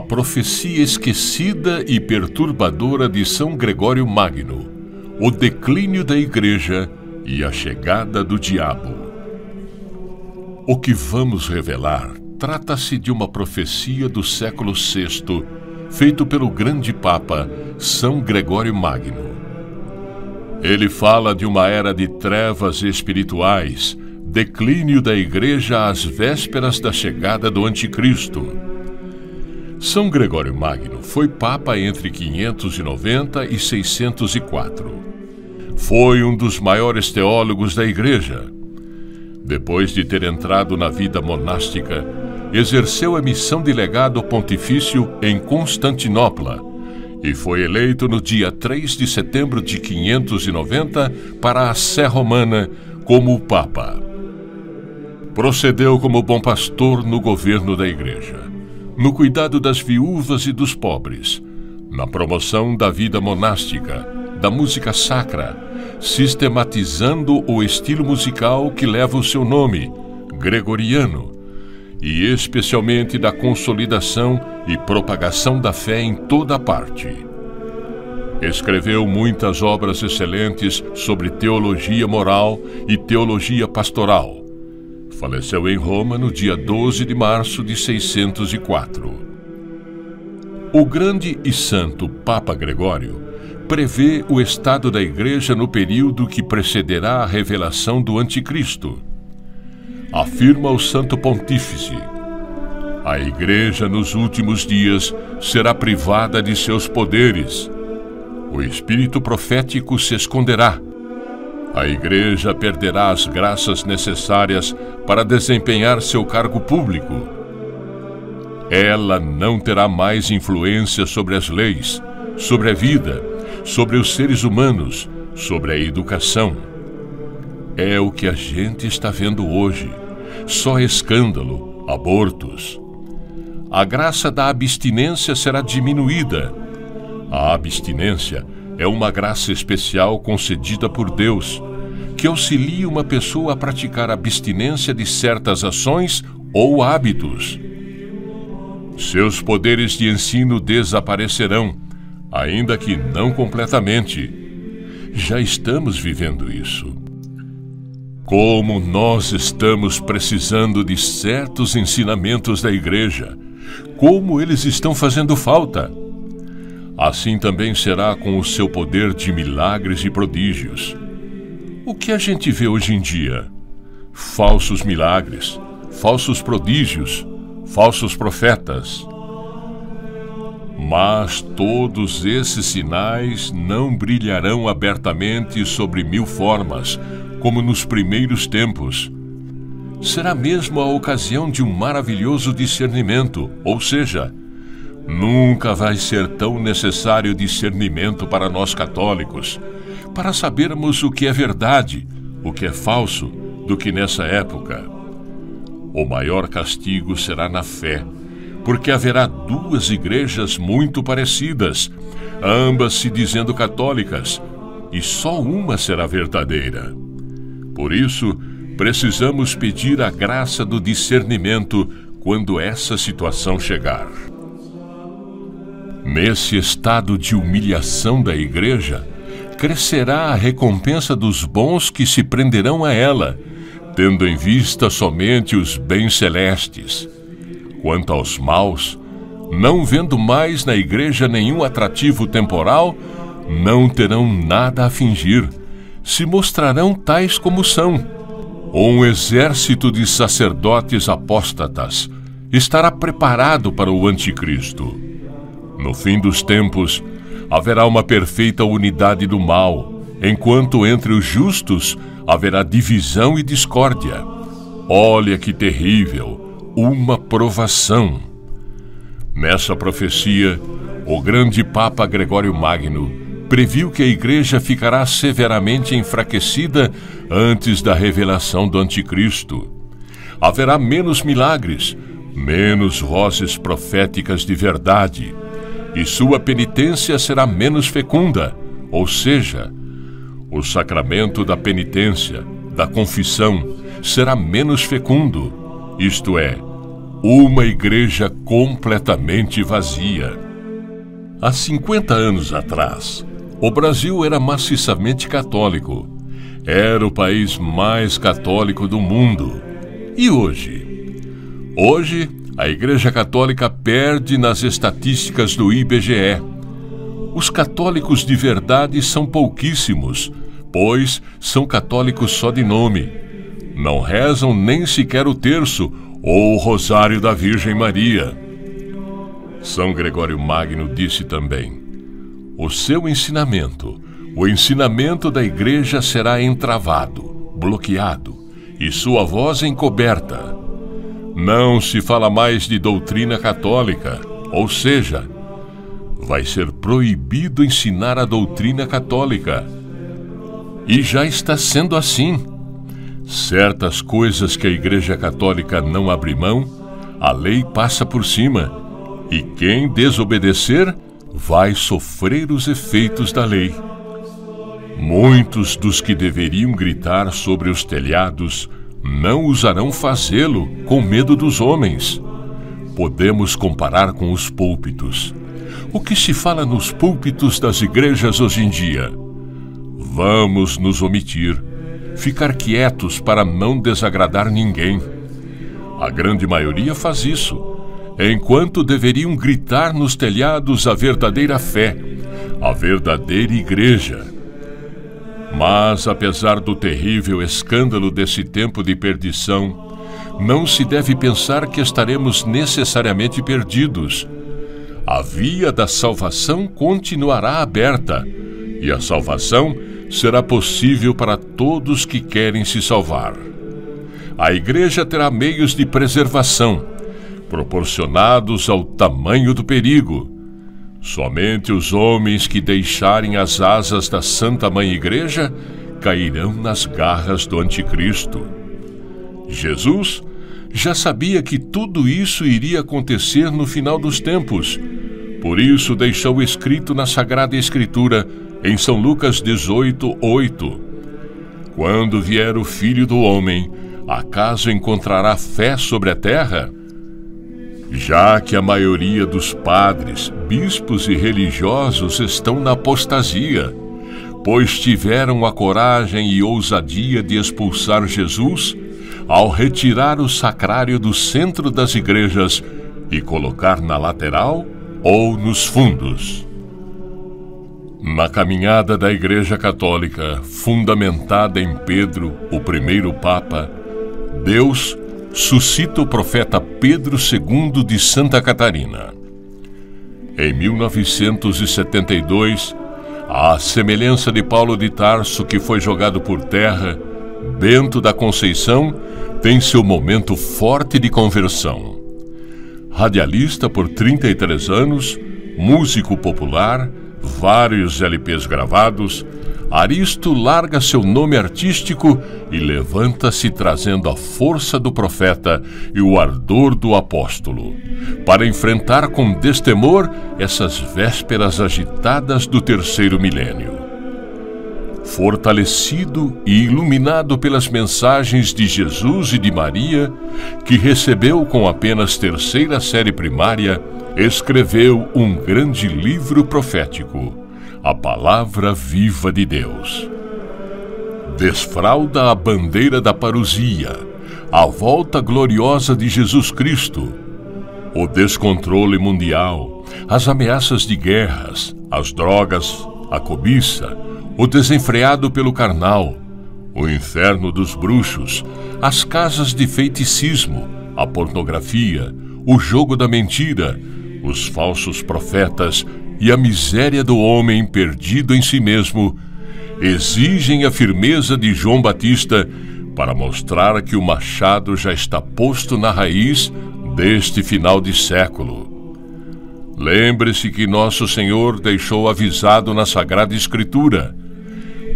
profecia esquecida e perturbadora de São Gregório Magno, o declínio da Igreja e a chegada do diabo. O que vamos revelar trata-se de uma profecia do século VI, feito pelo grande Papa São Gregório Magno. Ele fala de uma era de trevas espirituais, declínio da Igreja às vésperas da chegada do Anticristo. São Gregório Magno foi Papa entre 590 e 604. Foi um dos maiores teólogos da Igreja. Depois de ter entrado na vida monástica, exerceu a missão de legado pontifício em Constantinopla e foi eleito no dia 3 de setembro de 590 para a Sé Romana como o Papa. Procedeu como bom pastor no governo da Igreja, no cuidado das viúvas e dos pobres, na promoção da vida monástica, da música sacra, sistematizando o estilo musical que leva o seu nome, gregoriano, e especialmente da consolidação e propagação da fé em toda parte. Escreveu muitas obras excelentes sobre teologia moral e teologia pastoral. Faleceu em Roma no dia 12 de março de 604. O grande e santo Papa Gregório prevê o estado da Igreja no período que precederá a revelação do Anticristo. Afirma o Santo Pontífice: a Igreja nos últimos dias será privada de seus poderes. O espírito profético se esconderá. A Igreja perderá as graças necessárias para desempenhar seu cargo público. Ela não terá mais influência sobre as leis, sobre a vida, sobre os seres humanos, sobre a educação. É o que a gente está vendo hoje. Só escândalo, abortos. A graça da abstinência será diminuída. A abstinência é uma graça especial concedida por Deus, que auxilia uma pessoa a praticar abstinência de certas ações ou hábitos. Seus poderes de ensino desaparecerão, ainda que não completamente. Já estamos vivendo isso. Como nós estamos precisando de certos ensinamentos da Igreja, como eles estão fazendo falta. Assim também será com o seu poder de milagres e prodígios. O que a gente vê hoje em dia? Falsos milagres, falsos prodígios, falsos profetas. Mas todos esses sinais não brilharão abertamente sobre 1000 formas, como nos primeiros tempos. Será mesmo a ocasião de um maravilhoso discernimento, ou seja, nunca vai ser tão necessário discernimento para nós católicos, para sabermos o que é verdade, o que é falso, do que nessa época. O maior castigo será na fé, porque haverá 2 igrejas muito parecidas, ambas se dizendo católicas, e só uma será verdadeira. Por isso, precisamos pedir a graça do discernimento quando essa situação chegar. Nesse estado de humilhação da Igreja, crescerá a recompensa dos bons que se prenderão a ela, tendo em vista somente os bens celestes. Quanto aos maus, não vendo mais na Igreja nenhum atrativo temporal, não terão nada a fingir, se mostrarão tais como são. Um exército de sacerdotes apóstatas estará preparado para o Anticristo. No fim dos tempos, haverá uma perfeita unidade do mal, enquanto entre os justos haverá divisão e discórdia. Olha que terrível, uma provação. Nessa profecia, o grande Papa Gregório Magno previu que a Igreja ficará severamente enfraquecida antes da revelação do Anticristo. Haverá menos milagres, menos vozes proféticas de verdade, e sua penitência será menos fecunda, ou seja, o sacramento da penitência, da confissão, será menos fecundo, isto é, uma igreja completamente vazia. Há 50 anos atrás, o Brasil era maciçamente católico. Era o país mais católico do mundo. E hoje? Hoje, a Igreja Católica perde nas estatísticas do IBGE. Os católicos de verdade são pouquíssimos, pois são católicos só de nome. Não rezam nem sequer o terço ou o rosário da Virgem Maria. São Gregório Magno disse também: o seu ensinamento, o ensinamento da Igreja será entravado, bloqueado, e sua voz encoberta. Não se fala mais de doutrina católica, ou seja, vai ser proibido ensinar a doutrina católica. E já está sendo assim. Certas coisas que a Igreja Católica não abre mão, a lei passa por cima, e quem desobedecer vai sofrer os efeitos da lei. Muitos dos que deveriam gritar sobre os telhados não ousarão fazê-lo com medo dos homens. Podemos comparar com os púlpitos. O que se fala nos púlpitos das igrejas hoje em dia? Vamos nos omitir, ficar quietos para não desagradar ninguém. A grande maioria faz isso, enquanto deveriam gritar nos telhados a verdadeira fé, a verdadeira igreja. Mas, apesar do terrível escândalo desse tempo de perdição, não se deve pensar que estaremos necessariamente perdidos. A via da salvação continuará aberta, e a salvação será possível para todos que querem se salvar. A Igreja terá meios de preservação, proporcionados ao tamanho do perigo. Somente os homens que deixarem as asas da Santa Mãe Igreja cairão nas garras do Anticristo. Jesus já sabia que tudo isso iria acontecer no final dos tempos. Por isso deixou escrito na Sagrada Escritura, em São Lucas 18:8: quando vier o Filho do Homem, acaso encontrará fé sobre a terra? Já que a maioria dos padres, bispos e religiosos estão na apostasia, pois tiveram a coragem e ousadia de expulsar Jesus ao retirar o sacrário do centro das igrejas e colocar na lateral ou nos fundos. Na caminhada da Igreja Católica, fundamentada em Pedro, o primeiro Papa, Deus suscita o profeta Pedro II de Santa Catarina. Em 1972, à semelhança de Paulo de Tarso, que foi jogado por terra, Bento da Conceição tem seu momento forte de conversão. Radialista por 33 anos, músico popular, vários LPs gravados, Aristo larga seu nome artístico e levanta-se trazendo a força do profeta e o ardor do apóstolo, para enfrentar com destemor essas vésperas agitadas do terceiro milênio. Fortalecido e iluminado pelas mensagens de Jesus e de Maria, que recebeu com apenas terceira série primária, escreveu um grande livro profético, a Palavra Viva de Deus. Desfralda a bandeira da parousia, a volta gloriosa de Jesus Cristo, o descontrole mundial, as ameaças de guerras, as drogas, a cobiça, o desenfreado pelo carnal, o inferno dos bruxos, as casas de feiticismo, a pornografia, o jogo da mentira, os falsos profetas e a miséria do homem perdido em si mesmo, exigem a firmeza de João Batista para mostrar que o machado já está posto na raiz deste final de século. Lembre-se que Nosso Senhor deixou avisado na Sagrada Escritura: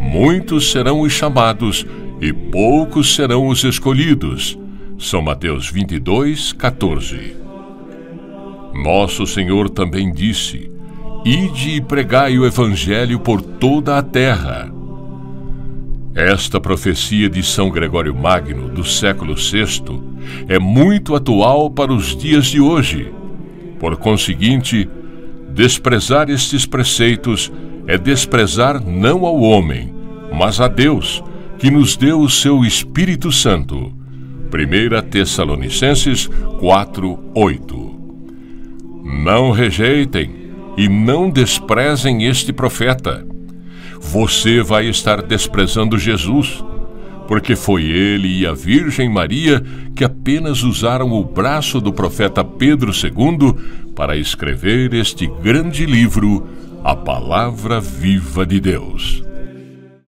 muitos serão os chamados e poucos serão os escolhidos. São Mateus 22:14. Nosso Senhor também disse: ide e pregai o Evangelho por toda a terra. Esta profecia de São Gregório Magno, do século VI, é muito atual para os dias de hoje. Por conseguinte, desprezar estes preceitos é desprezar não ao homem, mas a Deus, que nos deu o seu Espírito Santo. 1 Tessalonicenses 4:8. Não rejeitem e não desprezem este profeta. Você vai estar desprezando Jesus, porque foi ele e a Virgem Maria que apenas usaram o braço do profeta Pedro II para escrever este grande livro, a Palavra Viva de Deus.